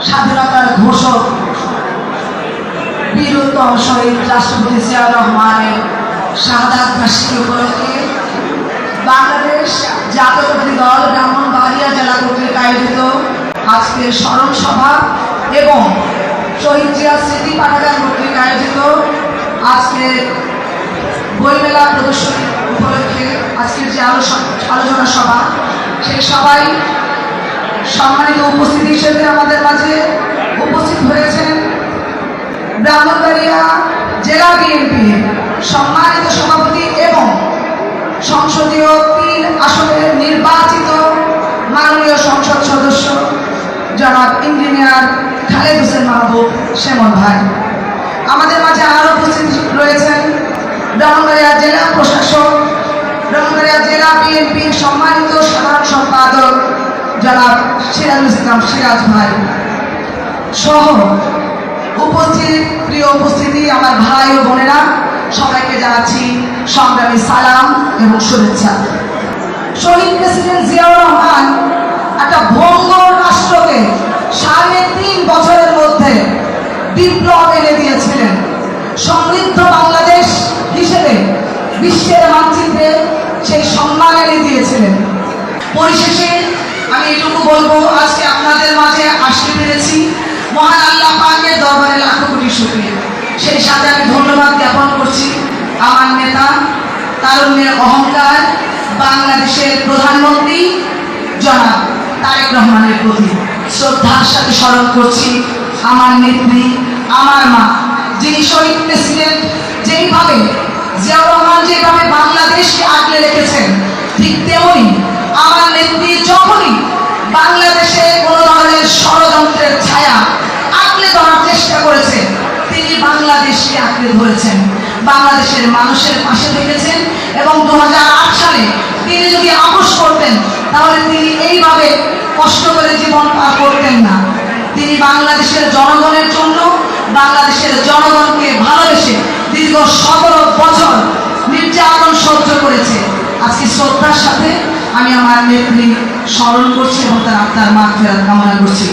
স্বাধীনতার ঘোষক বীরোত্তম শহীদ রাষ্ট্রপতি জিয়াউর রহমানের শাহাদাত বার্ষিকী উপলক্ষে বাংলাদেশ জাতীয়তাবাদী দল ব্রাহ্মণবাড়িয়া জেলা কর্তৃক আয়োজিত আজকের স্মরণ সভা এবং শহীদ জিয়া স্মৃতি পাঠাগার কর্তৃক আয়োজিত আজকের বইমেলা প্রদর্শনী উপলক্ষে আজকের যে আলোচনা সভা, সেই সবাই সম্মানিত উপস্থিতি হিসেবে আমাদের মাঝে উপস্থিত হয়েছেন ব্রাহ্মণবাড়িয়া জেলা বিএনপির সম্মানিত সভাপতি এবং সংসদীয় 3 আসনের নির্বাচিত মাননীয় সংসদ সদস্য জনাব ইঞ্জিনিয়ার খালেদ হোসেন মাহবুব সেমন ভাই। আমাদের মাঝে আরও উপস্থিত রয়েছেন ব্রাহ্মণবাড়িয়া জেলা প্রশাসক, ব্রাহ্মণবাড়িয়া জেলা বিএনপির সম্মানিত সাধারণ সম্পাদক জনাব সিরাজুল ইসলাম সিরাজ ভাই সহ উপস্থিত প্রিয় উপস্থিতি আমার ভাই ও বোনেরা, সবাইকে জানাচ্ছি সংগ্রামী সালাম এবং শুভেচ্ছা। শহীদ প্রেসিডেন্ট জিয়াউর রহমান একটা ভঙ্গ রাষ্ট্রকে 3.5 বছরের মধ্যে বিপ্লব এনে দিয়েছিলেন। সমৃদ্ধ বাংলাদেশ হিসেবে বিশ্বের মানচিত্রে সেই সম্মান এনে দিয়েছিলেন। পরিশেষে আমি এটুকু বলবো, আজকে আপনাদের মাঝে আসতে পেরেছি, মহান আল্লাহ পাকের দরবারে লাখো কোটি শুকরিয়া। সেই সাথে আমি ধন্যবাদ জ্ঞাপন করছি আমার নেতা, তারুণ্যের অহংকার, বাংলাদেশের প্রধানমন্ত্রী জনাব তারেক রহমানের প্রতি শ্রদ্ধার সাথে স্মরণ করছি আমার নেত্রী, আমার মা, যিনি শহীদ প্রেসিডেন্ট যেইভাবে জিয়াউর রহমান যেভাবে বাংলাদেশকে আগলে রেখেছেন, ঠিক তেমনি আমার নেত্রী যখনই বাংলাদেশে কোনো ধরনের ষড়যন্ত্রের ছায়া আঁকড়ে ধরার চেষ্টা করেছে, তিনি বাংলাদেশকে আঁকড়ে ধরেছেন, বাংলাদেশের মানুষের পাশে থেকেছেন এবং 2008 সালে তিনি যদি আপোষ করতেন তাহলে তিনি এইভাবে কষ্ট করে জীবন পার করতেন না। তিনি বাংলাদেশের জনগণের জন্য, বাংলাদেশের জনগণকে ভালোবেসে দীর্ঘ 17 বছর নির্যাতন সহ্য করেছে। আজকে শ্রদ্ধার সাথে আমি আমার নেত্রী স্মরণ করছি এবং তার আত্মার মাগফিরাত কামনা করছি।